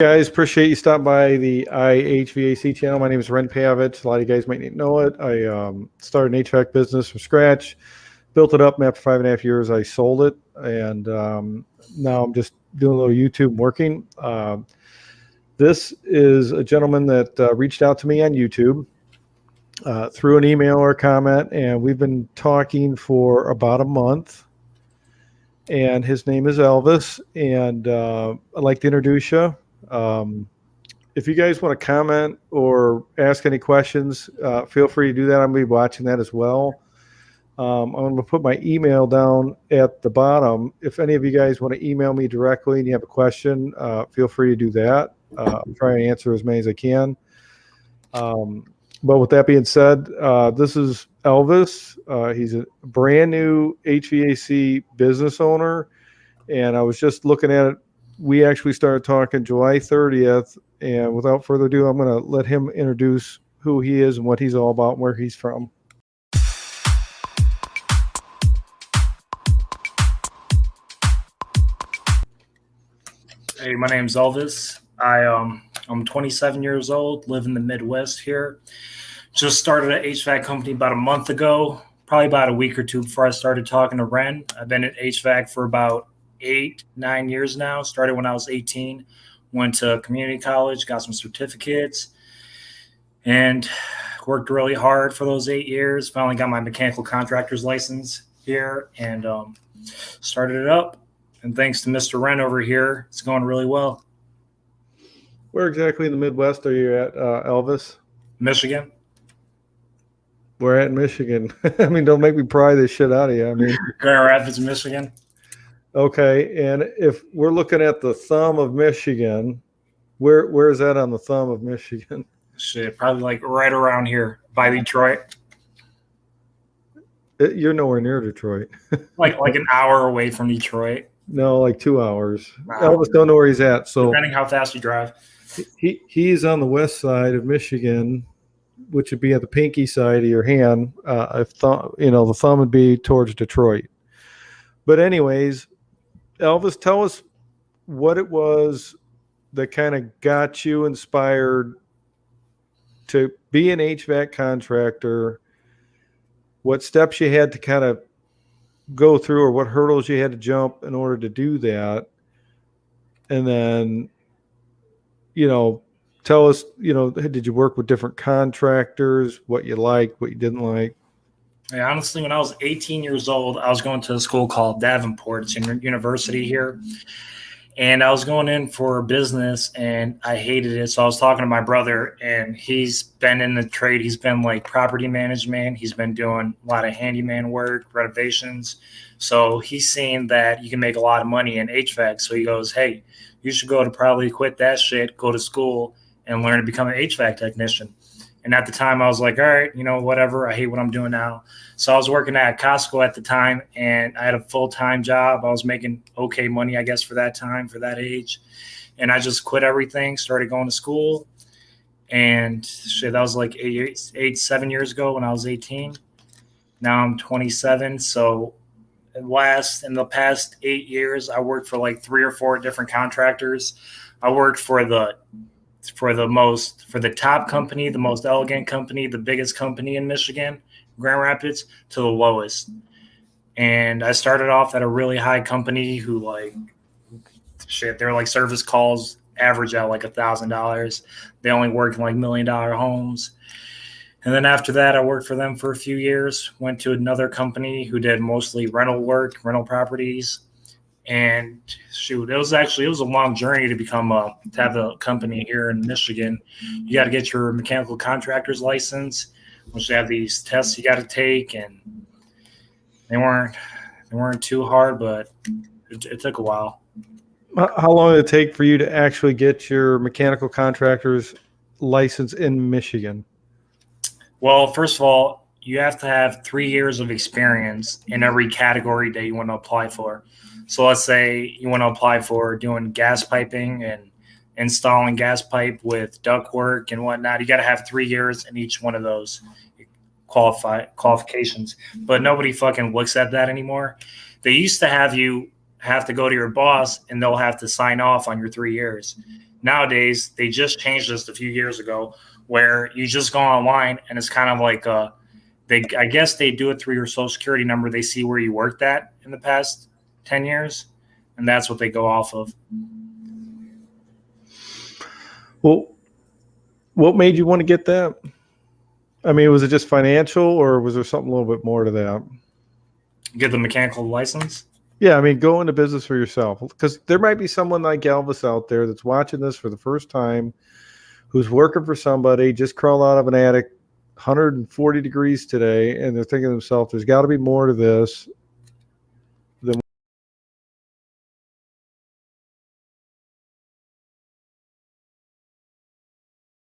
Guys, appreciate you stopping by the iHVAC channel. My name is Ren Pavich. A lot of you guys might not know it. I started an HVAC business from scratch, built it up, and after 5.5 years, I sold it. And now I'm just doing a little YouTube working. This is a gentleman that reached out to me on YouTube through an email or a comment, and we've been talking for about a month. And his name is Elvis, and I'd like to introduce you. If you guys want to comment or ask any questions, feel free to do that. I'm going to be watching that as well. I'm going to put my email down at the bottom. If any of you guys want to email me directly and you have a question, feel free to do that. I'm trying to answer as many as I can. But with that being said, this is Elvis. He's a brand new HVAC business owner. And I was just looking at it. We actually started talking July 30th. And without further ado, I'm going to let him introduce who he is and what he's all about and where he's from. Hey, my name's Elvis. I'm 27 years old, live in the Midwest here. Just started an HVAC company about a month ago, probably about a week or two before I started talking to Ren. I've been at HVAC for about 8-9 years now. Started when I was 18, went to community college, got some certificates, and worked really hard for those 8 years. Finally got my mechanical contractor's license here and started it up. And thanks to Mr. Ren over here, it's going really well. Where exactly in the Midwest are you at, Elvis? Michigan. We're at Michigan. I mean, don't make me pry this shit out of you. I mean, Grand Rapids, Michigan. Okay, and if we're looking at the thumb of Michigan, where is that on the thumb of Michigan? Shit, probably like right around here by Detroit. You're nowhere near Detroit. like an hour away from Detroit. No, like 2 hours. Wow. Elvis don't know where he's at. So depending how fast you drive. He's on the west side of Michigan, which would be at the pinky side of your hand. The thumb would be towards Detroit. But anyways, Elvis, tell us what it was that kind of got you inspired to be an HVAC contractor, what steps you had to kind of go through or what hurdles you had to jump in order to do that. And then, tell us, did you work with different contractors, what you liked, what you didn't like? Yeah, honestly, when I was 18 years old, I was going to a school called Davenport. It's a university here. And I was going in for business, and I hated it. So I was talking to my brother, and he's been in the trade. He's been like property management. He's been doing a lot of handyman work, renovations. So he's seen that you can make a lot of money in HVAC. So he goes, hey, you should go to probably quit that shit, go to school, and learn to become an HVAC technician. And at the time, I was like, all right, whatever. I hate what I'm doing now. So I was working at Costco at the time, and I had a full-time job. I was making okay money, I guess, for that time, for that age. And I just quit everything, started going to school. And shit, that was like 7 years ago when I was 18. Now I'm 27. So in the past 8 years, I worked for like 3 or 4 different contractors. I worked for the top company, the most elegant company, the biggest company in Michigan, Grand Rapids, to the lowest. And I started off at a really high company who their like service calls average out like $1,000. They only work in like $1 million homes. And then after that, I worked for them for a few years, went to another company who did mostly rental work, rental properties. And shoot, it was a long journey to have a company here in Michigan. You got to get your mechanical contractor's license, which they have these tests you got to take, and they weren't too hard, but it took a while. How long did it take for you to actually get your mechanical contractor's license in Michigan? Well, first of all, you have to have 3 years of experience in every category that you want to apply for. So let's say you want to apply for doing gas piping and installing gas pipe with duct work and whatnot. You got to have 3 years in each one of those qualifications. But nobody fucking looks at that anymore. They used to have you have to go to your boss and they'll have to sign off on your 3 years. Nowadays, they just changed this a few years ago where you just go online and it's kind of like I guess they do it through your social security number. They see where you worked at in the past 10 years, and that's what they go off of. Well, what made you want to get that? I mean, was it just financial, or was there something a little bit more to that? Get the mechanical license? Yeah, I mean, go into business for yourself, because there might be someone like Elvis out there that's watching this for the first time, who's working for somebody, just crawled out of an attic, 140 degrees today, and they're thinking to themselves, there's got to be more to this.